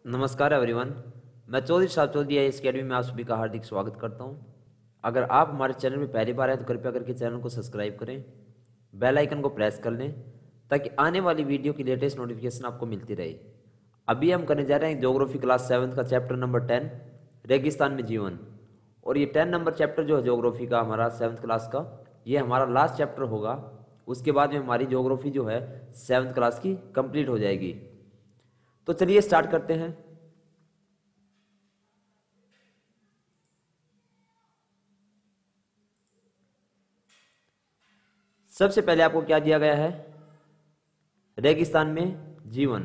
नमस्कार एवरीवन। मैं चौधरी साहब चौधरी IAS अकेडमी में आप सभी का हार्दिक स्वागत करता हूं। अगर आप हमारे चैनल में पहली बार आए तो कृपया करके चैनल को सब्सक्राइब करें, बेल आइकन को प्रेस कर लें ताकि आने वाली वीडियो की लेटेस्ट नोटिफिकेशन आपको मिलती रहे। अभी हम करने जा रहे हैं ज्योग्राफी क्लास 7 का चैप्टर नंबर 10 रेगिस्तान में जीवन। और ये 10 नंबर चैप्टर जो है ज्योग्राफी का हमारा 7th क्लास का, ये हमारा लास्ट चैप्टर होगा। उसके बाद में हमारी ज्योग्राफी जो है 7th क्लास की कंप्लीट हो जाएगी। तो चलिए स्टार्ट करते हैं। सबसे पहले आपको क्या दिया गया है? रेगिस्तान में जीवन।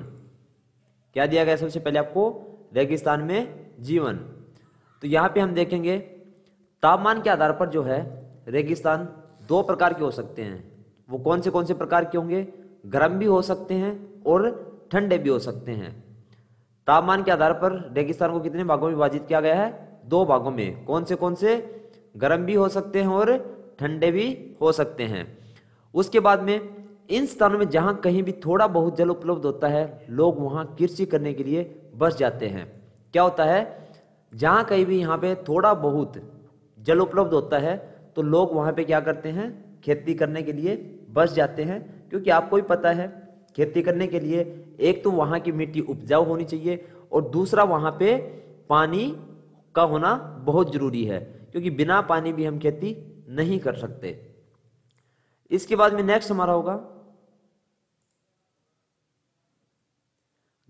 क्या दिया गया? सबसे पहले आपको रेगिस्तान में जीवन। तो यहां पे हम देखेंगे तापमान के आधार पर जो है रेगिस्तान दो प्रकार के हो सकते हैं। वो कौन से प्रकार के होंगे? गर्म भी हो सकते हैं और ठंडे भी हो सकते हैं। तापमान के आधार पर रेगिस्तान को कितने भागों में विभाजित किया गया है? दो भागों में। कौन से? गर्म भी हो सकते हैं और ठंडे भी हो सकते हैं। उसके बाद में इन स्थानों में जहां कहीं भी थोड़ा बहुत जल उपलब्ध होता है, लोग वहां कृषि करने के लिए बस जाते हैं। क्या होता है? जहां कहीं भी यहां पे थोड़ा बहुत जल उपलब्ध होता है तो लोग वहां पे क्या करते हैं? खेती करने के लिए बस जाते हैं। क्योंकि आपको भी पता है खेती करने के लिए एक तो वहां की मिट्टी उपजाऊ होनी चाहिए और दूसरा वहां पे पानी का होना बहुत जरूरी है, क्योंकि बिना पानी भी हम खेती नहीं कर सकते। इसके बाद में नेक्स्ट हमारा होगा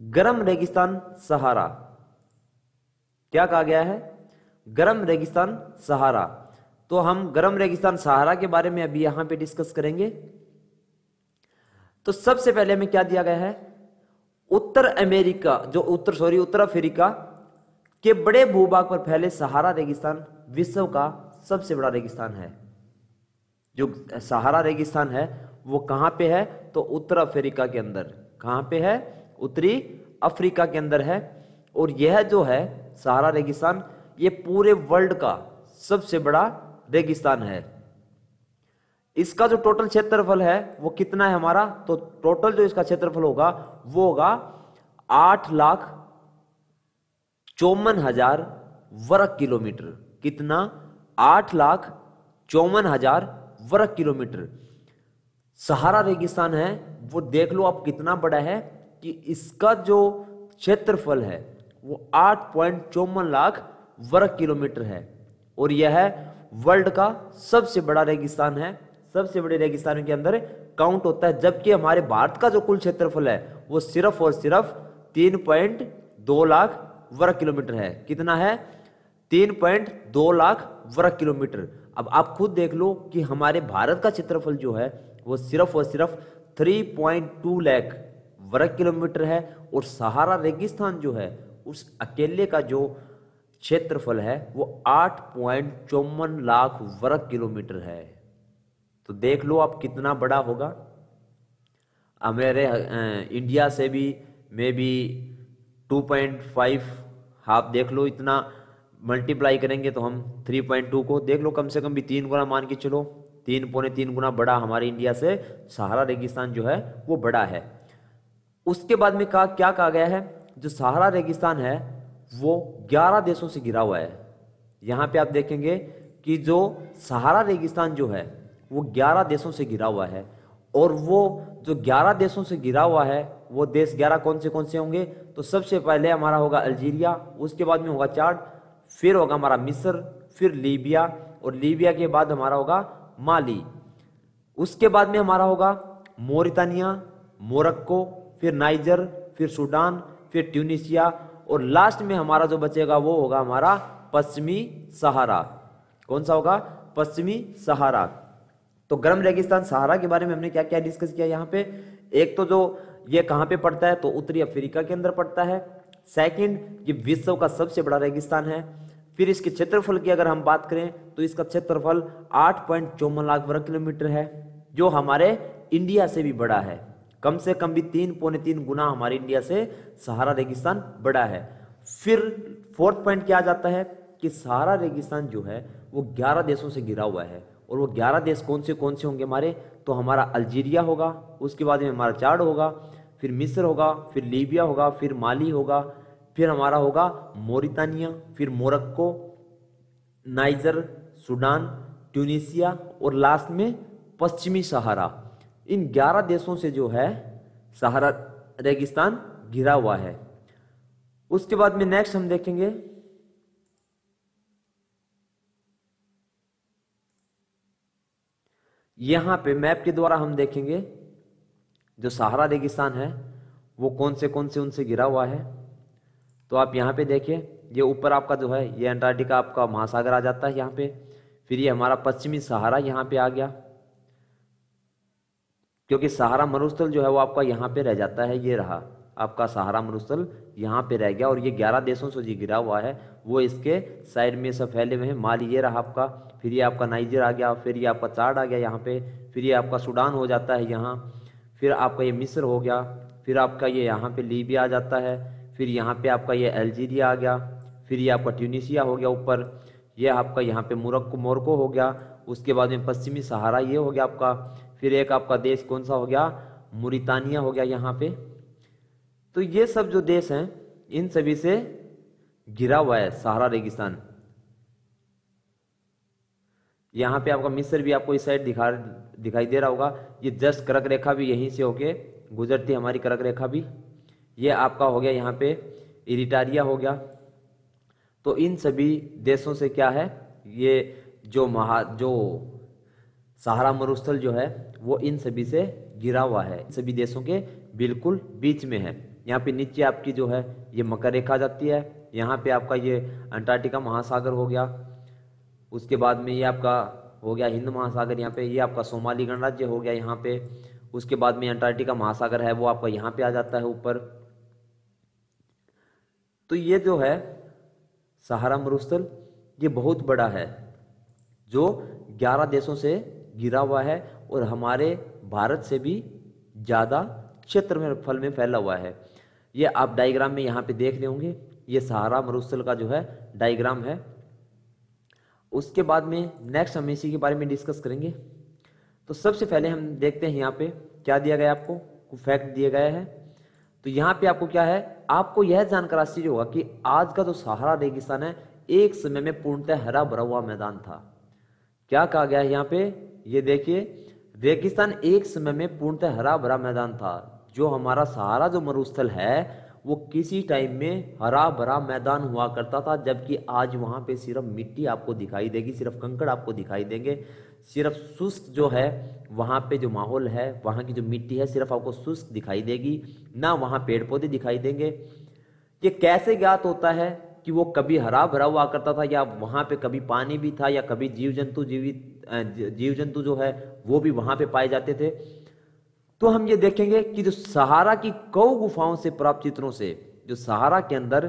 गर्म रेगिस्तान सहारा। क्या कहा गया है? गर्म रेगिस्तान सहारा। तो हम गर्म रेगिस्तान सहारा के बारे में अभी यहां पे डिस्कस करेंगे। तो सबसे पहले हमें क्या दिया गया है? उत्तर अफ्रीका के बड़े भूभाग पर फैले सहारा रेगिस्तान विश्व का सबसे बड़ा रेगिस्तान है। जो सहारा रेगिस्तान है वो कहां पे है? तो उत्तर अफ्रीका के अंदर। कहां पे है? उत्तरी अफ्रीका के अंदर है। और यह जो है सहारा रेगिस्तान, ये पूरे वर्ल्ड का सबसे बड़ा रेगिस्तान है। इसका जो टोटल क्षेत्रफल है वो कितना है हमारा? तो टोटल जो इसका क्षेत्रफल होगा वो होगा 8,54,000 वर्ग किलोमीटर। कितना? 8,54,000 वर्ग किलोमीटर। सहारा रेगिस्तान है वो देख लो आप कितना बड़ा है कि इसका जो क्षेत्रफल है वो 8.54 लाख वर्ग किलोमीटर है। और यह वर्ल्ड का सबसे बड़ा रेगिस्तान है। सबसे बड़े रेगिस्तानों के अंदर काउंट होता है। जबकि हमारे भारत का जो कुल क्षेत्रफल है वो सिर्फ और सिर्फ 3.2 लाख वर्ग किलोमीटर है। कितना है? 3.2 लाख वर्ग किलोमीटर। अब आप खुद देख लो कि हमारे भारत का क्षेत्रफल जो है वो सिर्फ और सिर्फ 3.2 लाख वर्ग किलोमीटर है। और सहारा रेगिस्तान जो है उस अकेले का जो क्षेत्रफल है वो 8.54 लाख वर्ग किलोमीटर है। तो देख लो आप कितना बड़ा होगा। हमारे इंडिया से भी मे बी 2.5 आप देख लो, इतना मल्टीप्लाई करेंगे तो हम 3.2 को देख लो, कम से कम भी 3 गुना मान के चलो, 3.3 गुना बड़ा हमारे इंडिया से सहारा रेगिस्तान जो है वो बड़ा है। उसके बाद में क्या कहा गया है? जो सहारा रेगिस्तान है वो 11 देशों से घिरा हुआ है। यहां पे आप देखेंगे कि जो सहारा रेगिस्तान जो है वो 11 देशों से घिरा हुआ है। और वो जो 11 देशों से घिरा हुआ है वो देश 11 कौन से होंगे? तो सबसे पहले हमारा होगा अल्जीरिया, उसके बाद में होगा चाड, फिर होगा हमारा मिस्र, फिर लीबिया, और लीबिया के बाद हमारा होगा माली। उसके बाद में हमारा होगा मोरितानिया, मोरक्को, फिर नाइजर, फिर सूडान, फिर ट्यूनिसिया, और लास्ट में हमारा जो बचेगा वो होगा हमारा पश्चिमी सहारा। कौन सा होगा? पश्चिमी सहारा। तो गर्म रेगिस्तान सहारा के बारे में हमने क्या क्या डिस्कस किया यहाँ पे? एक तो जो ये कहां पे पड़ता है? तो उत्तरी अफ्रीका के अंदर पड़ता है। सेकंड, ये विश्व का सबसे बड़ा रेगिस्तान है। फिर इसके क्षेत्रफल की अगर हम बात करें तो इसका क्षेत्रफल 8.54 लाख वर्ग किलोमीटर है, जो हमारे इंडिया से भी बड़ा है। कम से कम भी 3.3 गुना हमारे इंडिया से सहारा रेगिस्तान बड़ा है। फिर फोर्थ पॉइंट क्या आ जाता है कि सहारा रेगिस्तान जो है वो 11 देशों से घिरा हुआ है। और वो 11 देश कौन से होंगे हमारे? तो हमारा अल्जीरिया होगा, उसके बाद में हमारा चाड होगा, फिर मिस्र होगा, फिर लीबिया होगा, फिर माली होगा, फिर हमारा होगा मोरितानिया, फिर मोरक्को, नाइजर, सूडान, ट्यूनीसिया और लास्ट में पश्चिमी सहारा। इन 11 देशों से जो है सहारा रेगिस्तान घिरा हुआ है। उसके बाद में नेक्स्ट हम देखेंगे यहां पे मैप के द्वारा हम देखेंगे जो सहारा रेगिस्तान है वो कौन से उनसे घिरा हुआ है। तो आप यहाँ पे देखिए, ये ऊपर आपका जो है ये अंटार्कटिका आपका महासागर आ जाता है यहाँ पे, फिर ये हमारा पश्चिमी सहारा यहाँ पे आ गया, क्योंकि सहारा मरुस्थल जो है वो आपका यहाँ पे रह जाता है, ये रहा आपका सहारा मरुस्थल यहाँ पे रह गया। और ये 11 देशों से जो घिरा हुआ है वो इसके साइड में सब फैले हुए हैं। माली ये रहा आपका, फिर ये आपका नाइजर आ गया, फिर ये आपका चाड आ गया यहाँ पे, फिर ये आपका सूडान हो जाता है यहाँ, फिर आपका ये मिस्र हो गया, फिर आपका ये यहाँ पे लीबिया आ जाता है, फिर यहाँ पे आपका ये अल्जीरिया आ गया, फिर ये आपका ट्यूनीसिया हो गया ऊपर, ये आपका यहाँ पे मोरक्को हो गया। उसके बाद में पश्चिमी सहारा ये हो गया आपका, फिर एक आपका देश कौन सा हो गया, मोरितानिया हो गया यहाँ पे। तो ये सब जो देश हैं इन सभी से घिरा हुआ है सहारा रेगिस्तान। यहाँ पे आपका मिस्र भी आपको इस साइड दिखाई दे रहा होगा, ये जस्ट कर्क रेखा भी यहीं से होके गुजरती है हमारी कर्क रेखा भी। ये आपका हो गया यहाँ पे इरिटारिया हो गया। तो इन सभी देशों से क्या है, ये जो सहारा मरुस्थल जो है वो इन सभी से घिरा हुआ है, इन सभी देशों के बिल्कुल बीच में है। यहाँ पे नीचे आपकी जो है ये मकर रेखा जाती है, यहाँ पे आपका ये अंटार्कटिका महासागर हो गया, उसके बाद में ये आपका हो गया हिंद महासागर, यहाँ पे ये आपका सोमाली गणराज्य हो गया यहाँ पे, उसके बाद में अंटार्कटिका महासागर है वो आपका यहाँ पे आ जाता है ऊपर। तो ये जो है सहारा मरुस्थल ये बहुत बड़ा है जो 11 देशों से घिरा हुआ है और हमारे भारत से भी ज़्यादा क्षेत्रफल में फैला हुआ है। ये आप डायग्राम में यहाँ पे देख रहे होंगे, ये सहारा मरुस्थल का जो है डायग्राम है। उसके बाद में नेक्स्ट हम इसी के बारे में डिस्कस करेंगे। तो सबसे पहले हम देखते हैं यहाँ पे क्या दिया गया, आपको फैक्ट दिया गया है। तो यहाँ पे आपको क्या है, आपको यह जानकर आश्चर्य होगा कि आज का जो सहारा रेगिस्तान है एक समय में पूर्णतः हरा भरा हुआ मैदान था। क्या कहा गया है यहाँ पे, ये देखिए, रेगिस्तान एक समय में पूर्णतः हरा भरा मैदान था। जो हमारा सहारा जो मरुस्थल है वो किसी टाइम में हरा भरा मैदान हुआ करता था, जबकि आज वहां पे सिर्फ मिट्टी आपको दिखाई देगी, सिर्फ कंकड़ आपको दिखाई देंगे, सिर्फ शुष्क जो है वहां पे जो माहौल है वहां की जो मिट्टी है सिर्फ आपको शुष्क दिखाई देगी, ना वहां पेड़ पौधे दिखाई देंगे। ये कैसे ज्ञात होता है कि वो कभी हरा भरा हुआ करता था, या वहां पे कभी पानी भी था, या कभी जीव जंतु जो है वो भी वहां पे पाए जाते थे। तो हम ये देखेंगे कि जो सहारा की कौ गुफाओं से प्राप्त चित्रों से, जो सहारा के अंदर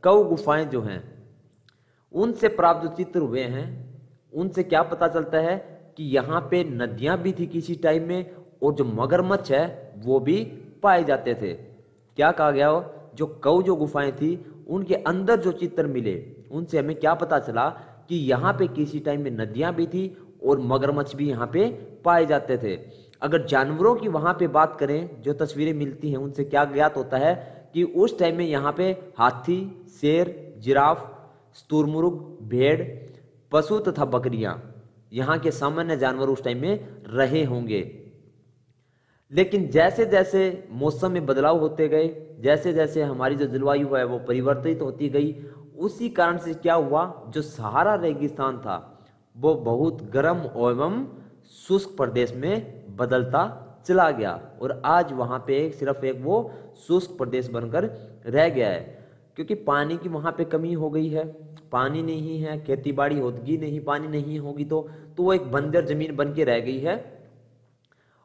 कौ गुफाएं जो हैं उनसे प्राप्त जो चित्र हुए हैं उनसे क्या पता चलता है कि यहाँ पे नदियां भी थी किसी टाइम में, और जो मगरमच्छ है वो भी पाए जाते थे। क्या कहा गया हो, जो कौ जो गुफाएं थी उनके अंदर जो चित्र मिले उनसे हमें क्या पता चला कि यहाँ पे किसी टाइम में नदियां भी थी और मगरमच्छ भी यहाँ पे पाए जाते थे। अगर जानवरों की वहां पे बात करें, जो तस्वीरें मिलती हैं उनसे क्या ज्ञात होता है कि उस टाइम में यहाँ पे हाथी, शेर, जिराफ, स्तुरमुर्ग, भेड़, पशु तथा बकरियां यहाँ के सामान्य जानवर उस टाइम में रहे होंगे। लेकिन जैसे जैसे मौसम में बदलाव होते गए, जैसे जैसे हमारी जो जलवायु है वो परिवर्तित होती गई, उसी कारण से क्या हुआ, जो सहारा रेगिस्तान था वो बहुत गर्म एवं शुष्क प्रदेश में बदलता चला गया, और आज वहां पे सिर्फ एक वो शुष्क प्रदेश बनकर रह गया है, क्योंकि पानी की वहां पे कमी हो गई है, पानी नहीं है, खेती बाड़ी होगी नहीं, पानी नहीं होगी तो वो एक बंजर जमीन बन के रह गई है।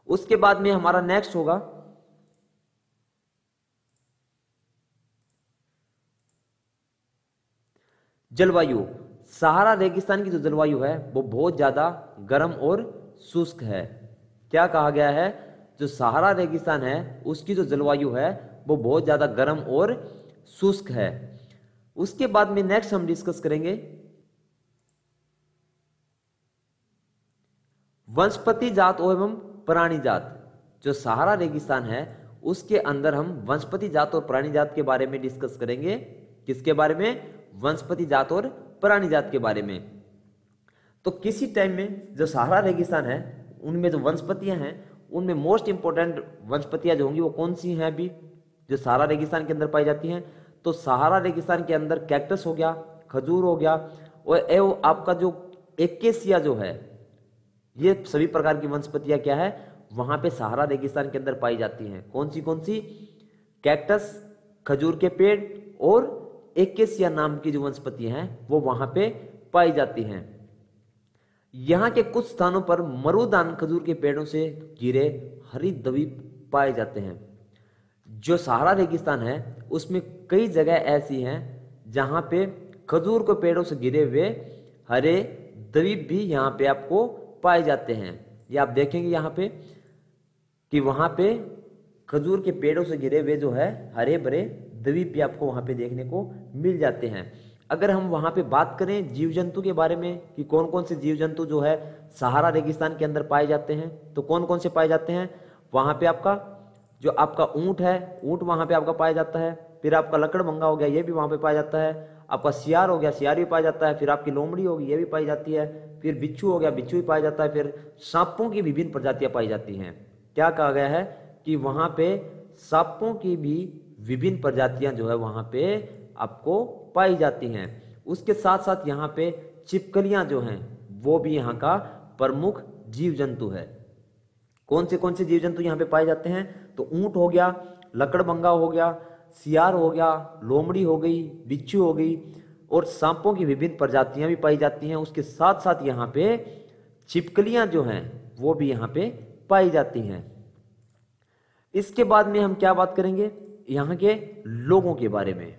उसके बाद में हमारा नेक्स्ट होगा जलवायु। सहारा रेगिस्तान की जो जलवायु है वो बहुत ज्यादा गर्म और शुष्क है। क्या कहा गया है, जो सहारा रेगिस्तान है उसकी जो जलवायु है वो बहुत ज्यादा गर्म और शुष्क है। उसके बाद में नेक्स्ट हम डिस्कस करेंगे वनस्पति जात एवं प्राणी जात। जो सहारा रेगिस्तान है उसके अंदर हम वनस्पति जात और प्राणी जात के बारे में डिस्कस करेंगे। किसके बारे में? वनस्पति जात और प्राणी जात के बारे में। तो किसी टाइम में जो सहारा रेगिस्तान है उनमें जो वनस्पतियां हैं उनमें मोस्ट इंपोर्टेंट वनस्पतियां जो होंगी वो कौन सी हैं अभी जो सहारा रेगिस्तान के अंदर पाई जाती हैं? तो सहारा रेगिस्तान के अंदर कैक्टस हो गया, खजूर हो गया और एवं आपका जो एकेसिया जो है, ये सभी प्रकार की वनस्पतियां क्या है वहां पे सहारा रेगिस्तान के अंदर पाई जाती हैं। कौन सी? कैक्टस, खजूर के पेड़ और एकेसिया नाम की जो वनस्पतियां हैं वो वहां पे पाई जाती हैं। यहां के कुछ स्थानों पर मरुदान खजूर के पेड़ों से घिरे हरित द्वीप पाए जाते हैं। जो सहारा रेगिस्तान है उसमें कई जगह ऐसी हैं जहां पे खजूर के पेड़ों से घिरे हुए हरे द्वीप भी यहां पे आपको पाए जाते हैं। ये आप देखेंगे यहां पे कि वहां पे खजूर के पेड़ों से घिरे हुए जो है हरे भरे द्वीप भी आपको वहां पे देखने को मिल जाते हैं। अगर हम वहां पे बात करें जीव जंतु के बारे में कि कौन कौन से जीव जंतु जो है सहारा रेगिस्तान के अंदर पाए जाते हैं, तो कौन कौन से पाए जाते हैं? वहां पे आपका जो आपका ऊंट है, ऊंट वहां पे आपका पाया जाता है। फिर आपका लकड़बंगा हो गया, ये भी वहां पे पाया जाता है। आपका सियार हो गया, सियार भी पाया जाता है। फिर आपकी लोमड़ी होगी, ये भी पाई जाती है। फिर बिच्छू हो गया, बिच्छू भी पाया जाता है। फिर सांपों की विभिन्न प्रजातियां पाई जाती हैं। क्या कहा गया है कि वहां पे सांपों की भी विभिन्न प्रजातियां जो है वहां पे आपको पाई जाती हैं। उसके साथ साथ यहाँ पे छिपकलियां जो हैं वो भी यहाँ का प्रमुख जीव जंतु है। कौन से जीव जंतु यहाँ पे पाए जाते हैं? तो ऊंट हो गया, लकड़बंगा हो गया, सियार हो गया, लोमड़ी हो गई, बिच्छू हो गई और सांपों की विभिन्न प्रजातियां भी पाई जाती हैं। उसके साथ साथ यहाँ पे छिपकलियां जो हैं वो भी यहाँ पे पाई जाती हैं। इसके बाद में हम क्या बात करेंगे? यहाँ के लोगों के बारे में।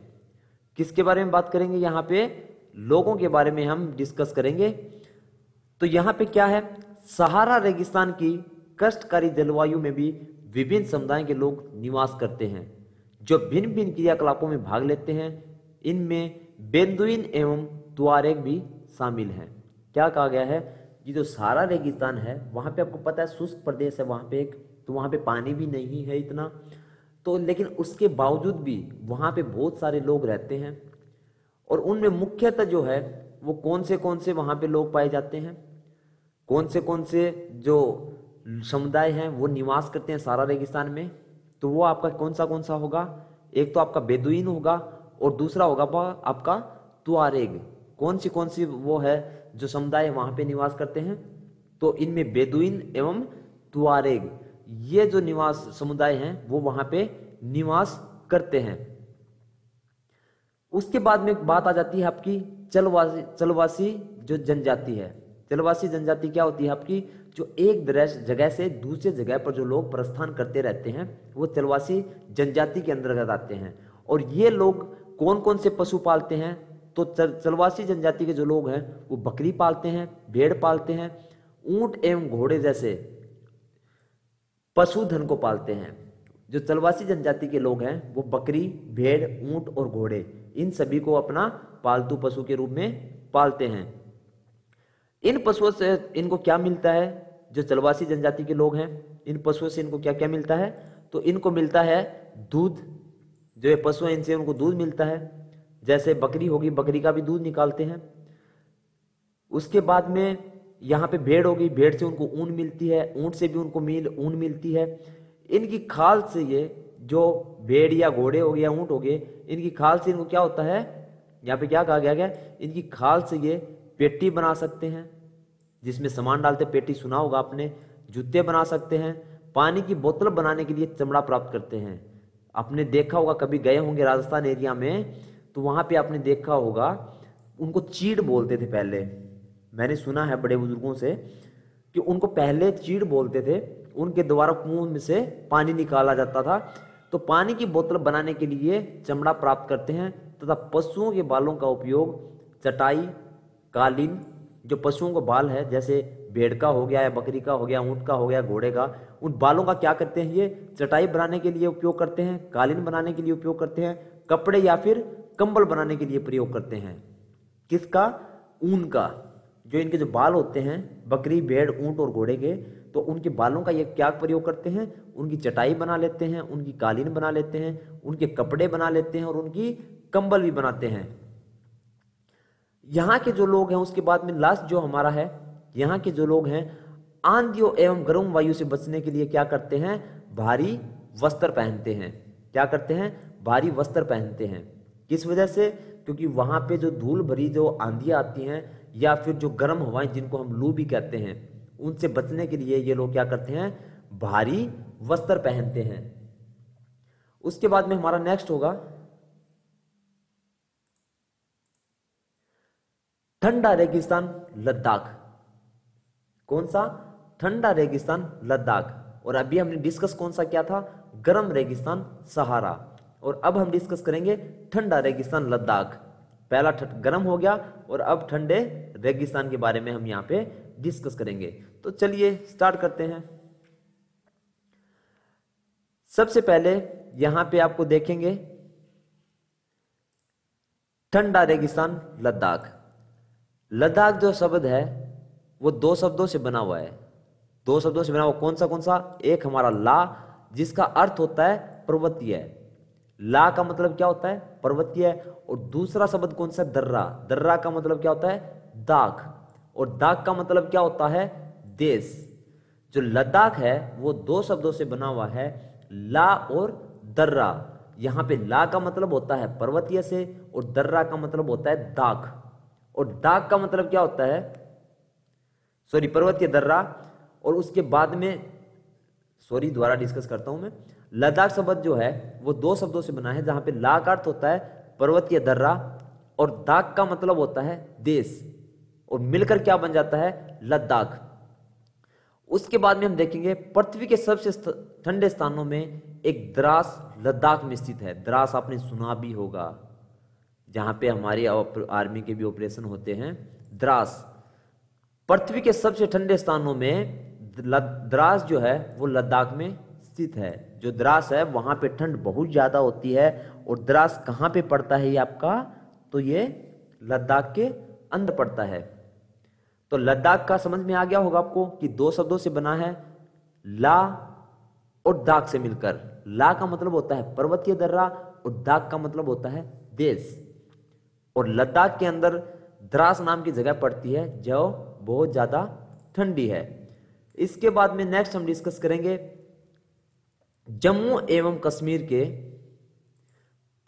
किसके बारे में बात करेंगे? यहाँ पे लोगों के बारे में हम डिस्कस करेंगे। तो यहाँ पे क्या है, सहारा रेगिस्तान की कष्टकारी जलवायु में भी विभिन्न समुदाय के लोग निवास करते हैं जो भिन्न भिन्न क्रियाकलापों में भाग लेते हैं। इनमें बेदुइन एवं तुआरेग भी शामिल हैं। क्या कहा गया है? ये जो सहारा रेगिस्तान है वहां पे आपको पता है शुष्क प्रदेश है, वहां पे तो वहां पे पानी भी नहीं है इतना, तो लेकिन उसके बावजूद भी वहां पे बहुत सारे लोग रहते हैं और उनमें मुख्यतः जो है वो कौन से वहां पे लोग पाए जाते हैं, कौन से जो समुदाय हैं वो निवास करते हैं सहारा रेगिस्तान में? तो वो आपका कौन सा होगा? एक तो आपका बेदुइन होगा और दूसरा होगा आपका तुआरेग। कौन सी वो है जो समुदाय वहां पे निवास करते हैं? तो इनमें बेदुइन एवं तुआरेग ये जो निवास समुदाय हैं वो वहां पे निवास करते हैं। उसके बाद में बात आ जाती है आपकी चलवासी जो जनजाति है। चलवासी जनजाति क्या होती है आपकी? जो एक जगह से दूसरे जगह पर जो लोग प्रस्थान करते रहते हैं वो चलवासी जनजाति के अंतर्गत आते हैं। और ये लोग कौन से पशु पालते हैं? तो चलवासी जनजाति के जो लोग हैं वो बकरी पालते हैं, भेड़ पालते हैं, ऊंट एवं घोड़े जैसे पशुधन को पालते हैं। जो चलवासी जनजाति के लोग हैं वो बकरी, भेड़, ऊंट और घोड़े इन सभी को अपना पालतू पशु के रूप में पालते हैं। इन पशुओं से इनको क्या मिलता है? जो चलवासी जनजाति के लोग हैं इन पशुओं से इनको क्या क्या मिलता है? तो इनको मिलता है दूध। जो ये पशु हैं इनसे उनको दूध मिलता है। जैसे बकरी होगी, बकरी का भी दूध निकालते हैं। उसके बाद में यहाँ पे भेड़ होगी, भेड़ से उनको ऊन मिलती है, ऊंट से भी उनको ऊन मिलती है। इनकी खाल से ये जो भेड़ या घोड़े हो गए या ऊंट हो गए, इनकी खाल से इनको क्या होता है? यहाँ पे क्या कहा गया? इनकी खाल से ये पेटी बना सकते हैं जिसमें सामान डालते, पेटी सुना होगा आपने। जूते बना सकते हैं, पानी की बोतल बनाने के लिए चमड़ा प्राप्त करते हैं। आपने देखा होगा, कभी गए होंगे राजस्थान एरिया में तो वहां पे आपने देखा होगा उनको चीड़ बोलते थे पहले। मैंने सुना है बड़े बुजुर्गों से कि उनको पहले चीड़ बोलते थे। उनके द्वारा कुओं में से पानी निकाला जाता था। तो पानी की बोतल बनाने के लिए चमड़ा प्राप्त करते हैं तथा पशुओं के बालों का उपयोग चटाई, कालीन, जो पशुओं का बाल है जैसे भेड़ का हो गया या बकरी का हो गया, ऊंट का हो गया, घोड़े का, उन बालों का क्या करते हैं? ये चटाई बनाने के लिए उपयोग करते हैं, कालीन बनाने के लिए उपयोग करते हैं, कपड़े या फिर कंबल बनाने के लिए प्रयोग करते हैं। किसका? ऊन का। जो इनके जो बाल होते हैं बकरी, भेड़, ऊंट और घोड़े के, तो उनके बालों का ये क्या प्रयोग करते हैं, उनकी चटाई बना लेते हैं, उनकी कालीन बना लेते हैं, उनके कपड़े बना लेते हैं और उनकी कंबल भी बनाते हैं। यहाँ के जो लोग हैं, उसके बाद में लास्ट जो हमारा है, यहाँ के जो लोग हैं आंधियों एवं गर्म वायु से बचने के लिए क्या करते हैं, भारी वस्त्र पहनते हैं। क्या करते हैं, भारी वस्त्र पहनते हैं। किस वजह से, क्योंकि वहां पे जो धूल भरी जो आंधियां आती हैं या फिर जो गर्म हवाएं जिनको हम लू भी कहते हैं, उनसे बचने के लिए ये लोग क्या करते हैं, भारी वस्त्र पहनते हैं। उसके बाद में हमारा नेक्स्ट होगा ठंडा रेगिस्तान लद्दाख। कौन सा, ठंडा रेगिस्तान लद्दाख। और अभी हमने डिस्कस कौन सा किया था, गर्म रेगिस्तान सहारा। और अब हम डिस्कस करेंगे ठंडा रेगिस्तान लद्दाख। पहला गर्म हो गया और अब ठंडे रेगिस्तान के बारे में हम यहाँ पे डिस्कस करेंगे। तो चलिए स्टार्ट करते हैं। सबसे पहले यहां पे आपको देखेंगे ठंडा रेगिस्तान लद्दाख। लद्दाख जो शब्द है वो दो शब्दों से बना हुआ है। दो शब्दों से बना हुआ कौन सा, एक हमारा ला जिसका अर्थ होता है पर्वतीय। ला का मतलब क्या होता है, पर्वतीय। और दूसरा शब्द कौन सा, दर्रा। दर्रा का मतलब क्या होता है, दाख। और दाख का मतलब क्या होता है, देश। जो लद्दाख है वो दो शब्दों से बना हुआ है, ला और दर्रा। यहां पे ला का मतलब होता है पर्वतीय से और दर्रा का मतलब होता है दाख। और दाख का मतलब क्या होता है, सॉरी पर्वतीय, दर्रा। और उसके बाद में द्वारा डिस्कस करता हूं मैं। लद्दाख शब्द जो है वो दो शब्दों से बना है, जहां पे ला का अर्थ होता है पर्वतीय दर्रा और दाख का मतलब होता है देश। और मिलकर क्या बन जाता है, लद्दाख। उसके बाद में हम देखेंगे पृथ्वी के सबसे ठंडे स्थानों में एक द्रास लद्दाख में स्थित है। द्रास आपने सुना भी होगा, जहां पे हमारी आर्मी के भी ऑपरेशन होते हैं। द्रास पृथ्वी के सबसे ठंडे स्थानों में द्रास जो है वो लद्दाख में स्थित है। जो द्रास है वहां पे ठंड बहुत ज्यादा होती है। और द्रास कहां पे पड़ता है ये आपका, तो ये लद्दाख के अंदर पड़ता है। तो लद्दाख का समझ में आ गया होगा आपको कि दो शब्दों से बना है, ला और दाख से मिलकर। ला का मतलब होता है पर्वतीय दर्रा और दाख का मतलब होता है देश। और लद्दाख के अंदर द्रास नाम की जगह पड़ती है जो बहुत ज्यादा ठंडी है। इसके बाद में नेक्स्ट हम डिस्कस करेंगे जम्मू एवं कश्मीर के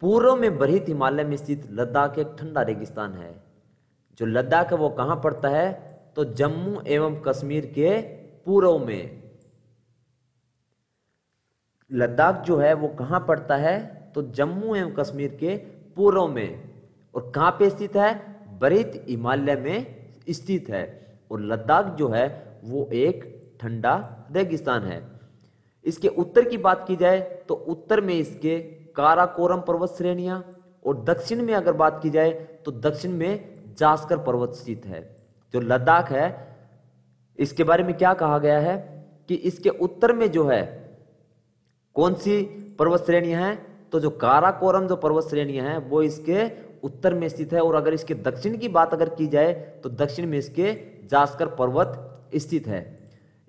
पूर्व में बरहित हिमालय में स्थित लद्दाख एक ठंडा रेगिस्तान है। जो लद्दाख है वो कहां पड़ता है, तो जम्मू एवं कश्मीर के पूर्व में। लद्दाख जो है वो कहां पड़ता है, तो जम्मू एवं कश्मीर के पूर्व में। और कहां पे स्थित है, बरहित हिमालय में स्थित है। और लद्दाख जो है वो एक ठंडा रेगिस्तान है। इसके उत्तर की बात की जाए तो उत्तर में इसके काराकोरम पर्वत श्रेणियां, और दक्षिण में अगर बात की जाए तो दक्षिण में जास्कर पर्वत स्थित है। जो लद्दाख है इसके बारे में क्या कहा गया है कि इसके उत्तर में जो है कौन सी पर्वत श्रेणियां हैं, तो जो काराकोरम जो पर्वत श्रेणियां हैं वो इसके उत्तर में स्थित है। और अगर इसके दक्षिण की बात अगर की जाए तो दक्षिण में इसके जास्कर पर्वत स्थित है।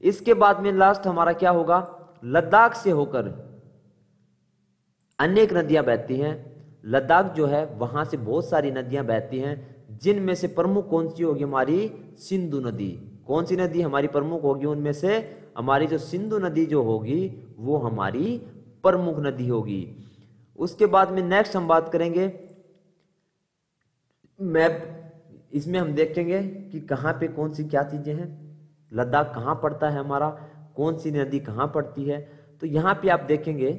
इसके बाद में लास्ट हमारा क्या होगा, लद्दाख से होकर अनेक नदियां बहती हैं। लद्दाख जो है वहां से बहुत सारी नदियां बहती हैं, जिनमें से प्रमुख कौन सी होगी, हमारी सिंधु नदी। कौन सी नदी हमारी प्रमुख होगी, उनमें से हमारी जो सिंधु नदी जो होगी वो हमारी प्रमुख नदी होगी। उसके बाद में नेक्स्ट हम बात करेंगे मैप। इसमें हम देखेंगे कि कहां पे कौन सी क्या चीजें हैं, लद्दाख कहां पड़ता है हमारा, कौन सी नदी कहां पड़ती है। तो यहां पे आप देखेंगे,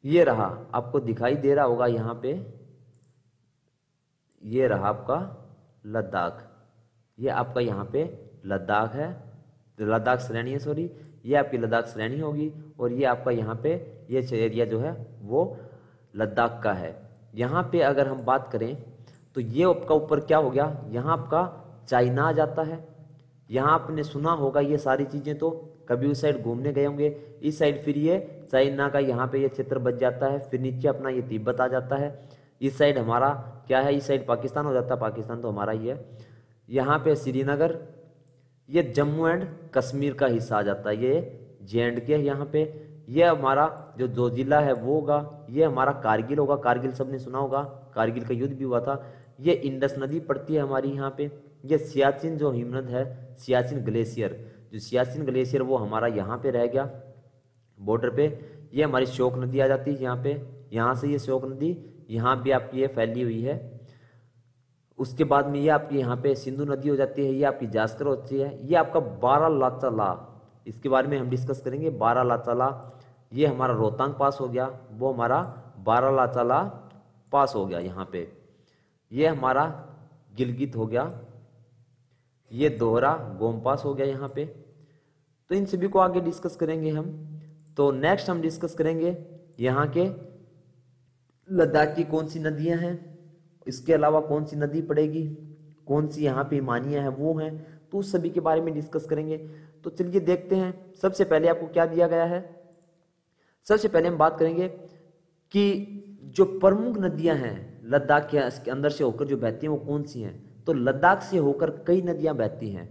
ये रहा, आपको दिखाई दे रहा होगा यहां पे, ये रहा आपका लद्दाख। ये आपका यहां पे लद्दाख है, लद्दाख श्रेणी है, सॉरी, ये आपकी लद्दाख श्रेणी होगी। और ये आपका यहाँ पे ये एरिया जो है वो लद्दाख का है। यहाँ पे अगर हम बात करें तो ये आपका ऊपर क्या हो गया, यहाँ आपका चाइना आ जाता है। यहाँ आपने सुना होगा ये सारी चीजें, तो कभी उस साइड घूमने गए होंगे। इस साइड फिर ये चाइना का यहाँ पे ये क्षेत्र बच जाता है। फिर नीचे अपना ये तिब्बत आ जाता है। इस साइड हमारा क्या है, इस साइड पाकिस्तान हो जाता है, पाकिस्तान तो हमारा ही है। यहाँ पे श्रीनगर, ये जम्मू एंड कश्मीर का हिस्सा आ जाता है, ये J&K है यहाँ पे। ये हमारा जो जिला है वो होगा, ये हमारा कारगिल होगा, कारगिल सबने सुना होगा, कारगिल का युद्ध भी हुआ था। ये इंडस नदी पड़ती है हमारी यहाँ पे। ये सियाचिन जो हिमनद है, सियाचिन ग्लेशियर, जो सियाचिन ग्लेशियर वो हमारा यहाँ पे रह गया बॉर्डर पे। ये हमारी शोक नदी आ जाती है यहाँ पे, यहाँ से ये शोक नदी यहाँ भी आपकी ये फैली हुई है। उसके बाद में ये आपकी यहाँ पे सिंधु नदी हो जाती है, ये आपकी जास्कर होती है। ये आपका बारालाचाला, इसके बारे में हम डिस्कस करेंगे। बारालाचाला ये हमारा रोहतांग पास हो गया, वो हमारा बारालाचाला पास हो गया यहाँ पे। ये हमारा गिलगित हो गया, ये दोहरा गोम पास हो गया यहाँ पे। तो इन सभी को आगे डिस्कस करेंगे हम। तो नेक्स्ट हम डिस्कस करेंगे यहाँ के लद्दाख की कौन सी नदियां हैं, इसके अलावा कौन सी नदी पड़ेगी, कौन सी यहाँ पे हिमानियां हैं वो हैं, तो उस सभी के बारे में डिस्कस करेंगे। तो चलिए देखते हैं। सबसे पहले आपको क्या दिया गया है, सबसे पहले हम बात करेंगे कि जो प्रमुख नदियां हैं लद्दाख के अंदर से होकर जो बहती हैं वो कौन सी हैं। तो लद्दाख से होकर कई नदियां बहती हैं।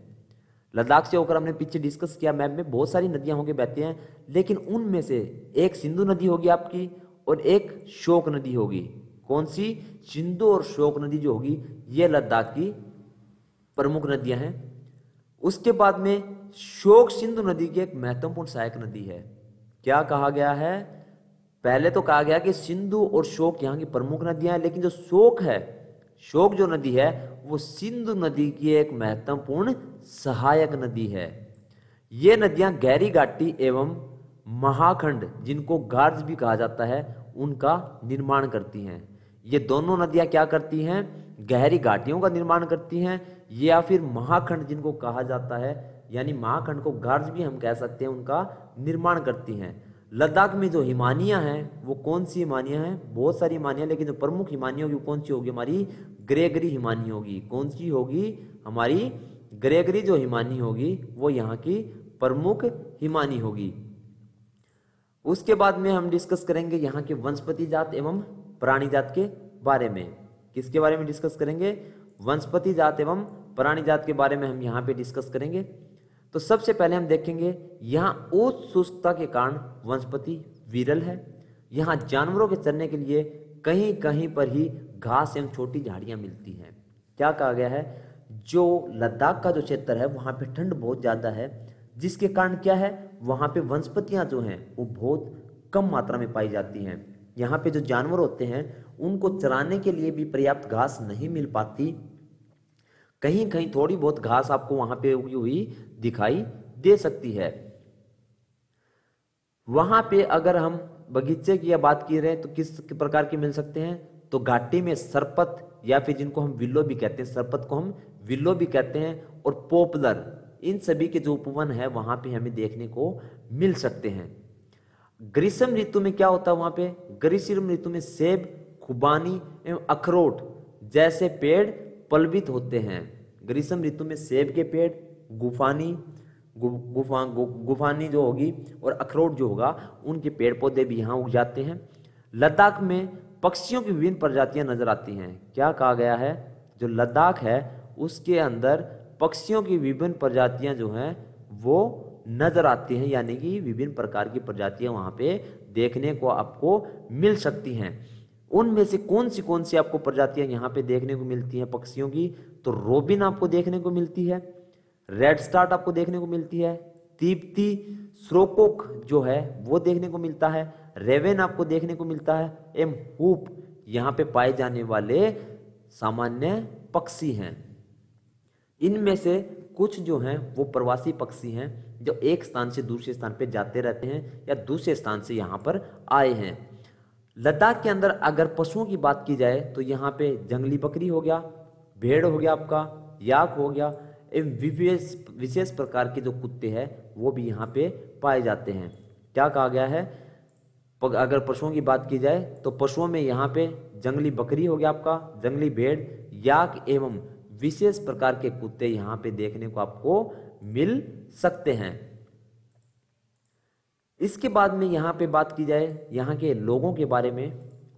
लद्दाख से होकर हमने पीछे डिस्कस किया मैप में, बहुत सारी नदियां होकर बहती हैं, लेकिन उनमें से एक सिंधु नदी होगी आपकी और एक शोक नदी होगी। कौन सी? सिंधु और शोक नदी जो होगी ये लद्दाख की प्रमुख नदियां हैं। उसके बाद में शोक सिंधु नदी की एक महत्वपूर्ण सहायक नदी है। क्या कहा गया है? पहले तो कहा गया कि सिंधु और शोक यहाँ की प्रमुख नदियां हैं, लेकिन जो शोक है, शोक जो नदी है वो सिंधु नदी की एक महत्वपूर्ण सहायक नदी है। ये नदियां गहरी घाटी एवं महाखंड, जिनको गार्ज भी कहा जाता है, उनका निर्माण करती हैं। ये दोनों नदियां क्या करती हैं? गहरी घाटियों का निर्माण करती हैं, या फिर महाखंड जिनको कहा जाता है, यानी महाखंड को गार्ज भी हम कह सकते हैं, उनका निर्माण करती हैं। लद्दाख में जो हिमानियां हैं वो कौन सी हिमानियां हैं? बहुत सारी हिमानियां, लेकिन जो प्रमुख हिमानी होगी वो कौन सी होगी? हमारी ग्रेगरी हिमानी होगी। कौन सी होगी? हमारी ग्रेगरी जो हिमानी होगी वो यहाँ की प्रमुख हिमानी होगी। उसके बाद में हम डिस्कस करेंगे यहाँ के वनस्पति जात एवं प्राणी जात के बारे में। किसके बारे में डिस्कस करेंगे? वनस्पति जात एवं प्राणी जात के बारे में हम यहाँ पे डिस्कस करेंगे। तो सबसे पहले हम देखेंगे यहाँ उच्च शुष्कता के कारण वनस्पति विरल है। यहाँ जानवरों के चरने के लिए कहीं कहीं पर ही घास एवं छोटी झाड़ियां मिलती हैं। क्या कहा गया है? जो लद्दाख का जो क्षेत्र है वहां पे ठंड बहुत ज्यादा है, जिसके कारण क्या है, वहां पे वनस्पतियां जो हैं वो बहुत कम मात्रा में पाई जाती हैं। यहाँ पे जो जानवर होते हैं उनको चराने के लिए भी पर्याप्त घास नहीं मिल पाती। कहीं कहीं थोड़ी बहुत घास आपको वहां पे उगी हुई दिखाई दे सकती है। वहां पे अगर हम बगीचे की बात की रहे तो किस प्रकार के मिल सकते हैं? तो घाटी में सरपत, या फिर जिनको हम विल्लो भी कहते हैं, सरपत को हम विल्लो भी कहते हैं, और पोपलर, इन सभी के जो उपवन है वहां पे हमें देखने को मिल सकते हैं। ग्रीष्म ऋतु में क्या होता है वहां पे? ग्रीष्म ऋतु में सेब, खुबानी एवं अखरोट जैसे पेड़ पल्वित होते हैं। ग्रीष्म ऋतु में सेब के पेड़, गुफानी जो होगी और अखरोट जो होगा, उनके पेड़ पौधे भी यहाँ उग जाते हैं। लद्दाख में पक्षियों की विभिन्न प्रजातियां नजर आती हैं। क्या कहा गया है? जो लद्दाख है उसके अंदर पक्षियों की विभिन्न प्रजातियां जो हैं वो नजर आती हैं, यानी कि विभिन्न प्रकार की प्रजातियां वहां पे देखने को आपको मिल सकती हैं। उनमें से कौन सी आपको प्रजातियां यहाँ पे देखने को मिलती हैं पक्षियों की? तो रोबिन आपको देखने को मिलती है, रेड स्टार्ट आपको देखने को मिलती है, तीप्ती, श्रोकोक जो है वो देखने को मिलता है, रेवेन आपको देखने को मिलता है, एम हुप यहाँ पे पाए जाने वाले सामान्य पक्षी हैं। इनमें से कुछ जो हैं वो प्रवासी पक्षी हैं, जो एक स्थान से दूसरे स्थान पे जाते रहते हैं या दूसरे स्थान से यहाँ पर आए हैं। लद्दाख के अंदर अगर पशुओं की बात की जाए तो यहाँ पे जंगली बकरी हो गया, भेड़ हो गया, आपका याक हो गया, एवं विशेष प्रकार के जो कुत्ते हैं वो भी यहाँ पे पाए जाते हैं। क्या कहा गया है? अगर पशुओं की बात की जाए तो पशुओं में यहाँ पे जंगली बकरी हो गया, आपका जंगली भेड़, याक एवं विशेष प्रकार के कुत्ते यहाँ पे देखने को आपको मिल सकते हैं। इसके बाद में यहाँ पे बात की जाए यहाँ के लोगों के बारे में,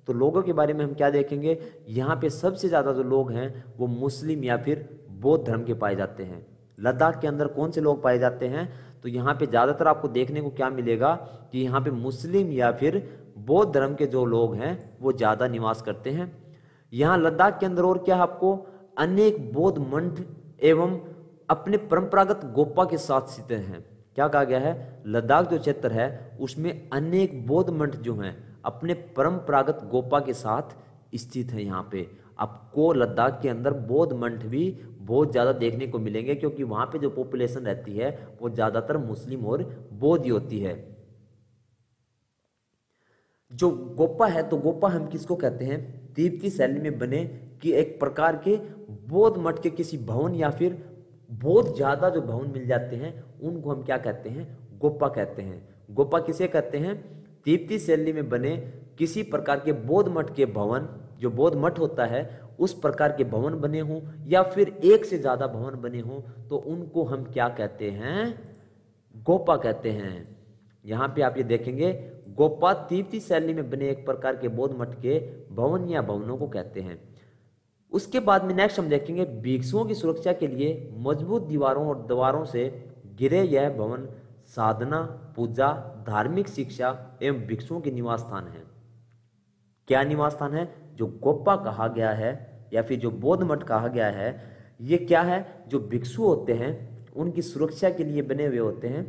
तो लोगों के बारे में हम क्या देखेंगे? यहाँ पे सबसे ज्यादा जो लोग हैं वो मुस्लिम या फिर बौद्ध धर्म के पाए जाते हैं। लद्दाख के अंदर कौन से लोग पाए जाते हैं? तो यहाँ पे ज़्यादातर आपको देखने को क्या मिलेगा कि यहाँ पे मुस्लिम या फिर बौद्ध धर्म के जो लोग हैं वो ज़्यादा निवास करते हैं। यहाँ लद्दाख के अंदर और क्या है, आपको अनेक बौद्ध मठ एवं अपने परंपरागत गोपा के साथ स्थित हैं। क्या कहा गया है? लद्दाख जो क्षेत्र है उसमें अनेक बौद्ध मठ जो हैं अपने परंपरागत गोपा के साथ स्थित है। यहाँ पे आपको लद्दाख के अंदर बौद्ध मठ भी बहुत ज़्यादा देखने को मिलेंगे, क्योंकि वहाँ पे जो पॉपुलेशन रहती है वो ज़्यादातर मुस्लिम और बौद्ध ही होती है। जो गोपा है, तो गोपा हम किसको कहते हैं? तिब्बती शैली में बने कि एक प्रकार के बौद्ध मठ के किसी भवन या फिर बहुत ज्यादा जो भवन मिल जाते हैं उनको हम क्या कहते हैं? गोपा कहते हैं। गोपा किसे कहते हैं? तिब्बती शैली में बने किसी प्रकार के बौद्ध मठ के भवन, जो बौद्ध मठ होता है उस प्रकार के भवन बने हों या फिर एक से ज्यादा भवन बने हों, तो उनको हम क्या कहते हैं? गोपा कहते हैं। यहाँ पे आप ये देखेंगे, गोपा तिब्बती शैली में बने एक प्रकार के बौद्ध मठ के भवन या भवनों को कहते हैं। उसके बाद में नेक्स्ट हम देखेंगे, भिक्षुओं की सुरक्षा के लिए मजबूत दीवारों और द्वारों से घिरे यह भवन साधना, पूजा, धार्मिक शिक्षा एवं भिक्षुओं के निवास स्थान है। क्या निवास स्थान है? जो गोपा कहा गया है या फिर जो बौद्ध मठ कहा गया है, ये क्या है? जो भिक्षु होते हैं उनकी सुरक्षा के लिए बने हुए होते हैं।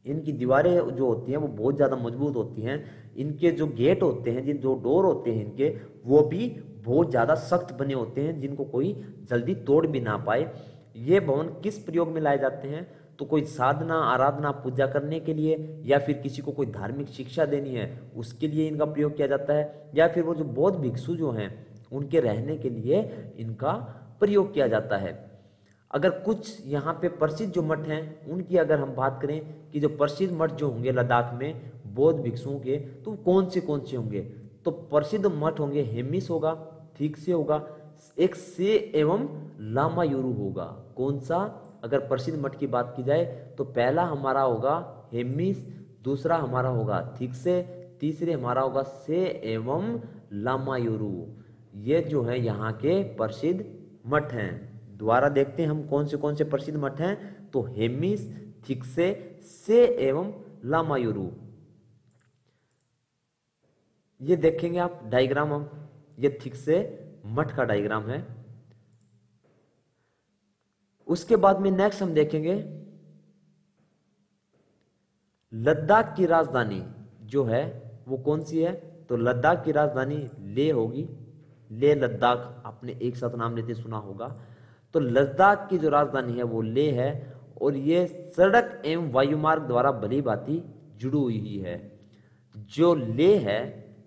इनकी दीवारें जो होती हैं वो बहुत ज़्यादा मजबूत होती हैं। इनके जो गेट होते हैं, जिन जो डोर होते हैं इनके, वो भी बहुत ज़्यादा सख्त बने होते हैं, जिनको कोई जल्दी तोड़ भी ना पाए। ये भवन किस प्रयोग में लाए जाते हैं? तो कोई साधना, आराधना, पूजा करने के लिए, या फिर किसी को कोई धार्मिक शिक्षा देनी है उसके लिए इनका प्रयोग किया जाता है, या फिर वो जो बौद्ध भिक्षु जो हैं उनके रहने के लिए इनका प्रयोग किया जाता है। अगर कुछ यहाँ पे प्रसिद्ध जो मठ हैं उनकी अगर हम बात करें कि जो प्रसिद्ध मठ जो होंगे लद्दाख में बौद्ध भिक्षुओं के, तो कौन से होंगे? तो प्रसिद्ध मठ होंगे, हेमिस होगा, ठीक से होगा, एक से एवं लामायुरु होगा। कौन सा? अगर प्रसिद्ध मठ की बात की जाए तो पहला हमारा होगा हेमिस, दूसरा हमारा होगा ठीक से, तीसरे हमारा होगा से एवं लामायुरु। ये जो है यहाँ के प्रसिद्ध मठ हैं। दोबारा देखते हैं हम कौन से प्रसिद्ध मठ हैं। तो हेमिस, ठीक से एवं लामायुरु। ये देखेंगे आप डायग्राम, हम ये ठीक से मठ का डायग्राम है। उसके बाद में नेक्स्ट हम देखेंगे लद्दाख की राजधानी जो है वो कौन सी है? तो लद्दाख की राजधानी लेह होगी। लेह लद्दाख आपने एक साथ नाम लेते सुना होगा। तो लद्दाख की जो राजधानी है वो लेह है, और ये सड़क एवं वायुमार्ग द्वारा भली भांति जुड़ी हुई है। जो लेह है,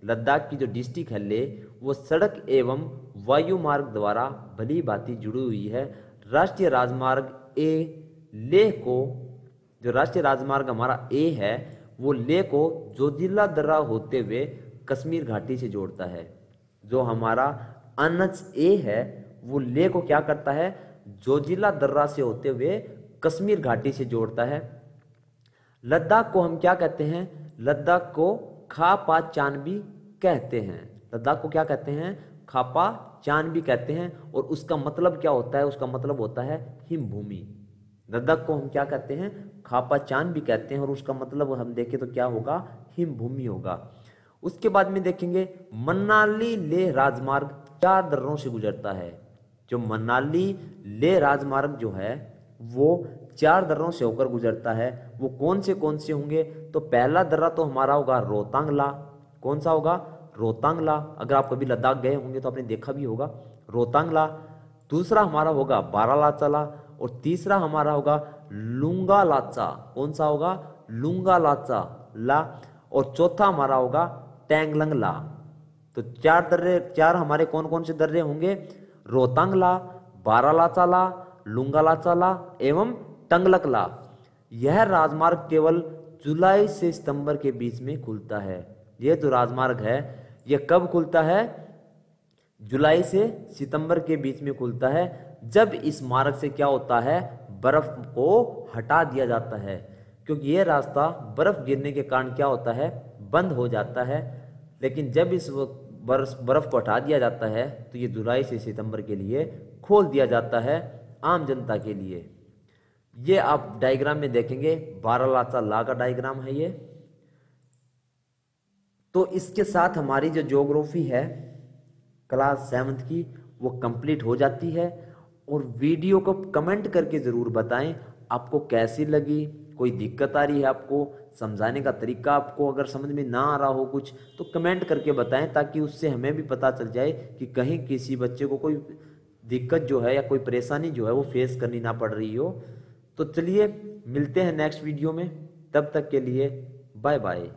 लद्दाख की जो डिस्ट्रिक्ट है लेह, वो सड़क एवं वायु मार्ग द्वारा भली भांति जुड़ी हुई है। राष्ट्रीय राजमार्ग ए लेह को, जो राष्ट्रीय राजमार्ग हमारा ए है वो लेह को जोजिला दर्रा होते हुए कश्मीर घाटी से जोड़ता है। जो हमारा एनएच ए है वो लेह को क्या करता है? जोजिला दर्रा से होते हुए कश्मीर घाटी से जोड़ता है। लद्दाख को हम क्या कहते हैं? लद्दाख को खापा चानबी कहते हैं। लद्दाख को क्या कहते हैं? खापा चानबी कहते हैं। और उसका मतलब क्या होता है? उसका मतलब होता है हिम भूमि। लद्दाख को हम क्या कहते हैं? खापा चानबी कहते हैं, और उसका मतलब हम देखें तो क्या होगा? हिम भूमि होगा। उसके बाद में देखेंगे मनाली लेह राजमार्ग 4 दर्रों से गुजरता है। जो मनाली लेह राजमार्ग जो है वो 4 दर्रों से होकर गुजरता है। वो कौन से होंगे? तो पहला दर्रा तो हमारा होगा रोहतांग ला। कौन सा होगा? रोहतांग ला। अगर आप कभी लद्दाख गए होंगे तो आपने देखा भी होगा रोहतांग ला। दूसरा हमारा होगा बारालाचा ला, और तीसरा हमारा होगा लुंगा लाचा। कौन सा होगा? लुंगा लाचा ला। और चौथा हमारा होगा टैंगलंग ला। तो 4 दर्रे, 4 हमारे कौन से दर्रे होंगे? रोहतांग ला, बारालाचा ला, लुंगा लाचा ला एवं टंगलक ला। यह राजमार्ग केवल जुलाई से सितंबर के बीच में खुलता है। यह जो राजमार्ग है यह कब खुलता है? जुलाई से सितंबर के बीच में खुलता है, जब इस मार्ग से क्या होता है? बर्फ को हटा दिया जाता है। क्योंकि यह रास्ता बर्फ गिरने के कारण क्या होता है? बंद हो जाता है। लेकिन जब इस बर्फ को हटा दिया जाता है तो ये जुलाई से सितंबर के लिए खोल दिया जाता है आम जनता के लिए। ये आप डायग्राम में देखेंगे बारालाचा ला का डायग्राम है ये। तो इसके साथ हमारी जो ज्योग्राफी है क्लास 7th की वो कंप्लीट हो जाती है। और वीडियो को कमेंट करके ज़रूर बताएं आपको कैसी लगी, कोई दिक्कत आ रही है आपको, समझाने का तरीका आपको अगर समझ में ना आ रहा हो कुछ तो कमेंट करके बताएं, ताकि उससे हमें भी पता चल जाए कि कहीं किसी बच्चे को कोई दिक्कत जो है या कोई परेशानी जो है वो फेस करनी ना पड़ रही हो। तो चलिए मिलते हैं नेक्स्ट वीडियो में, तब तक के लिए बाय बाय।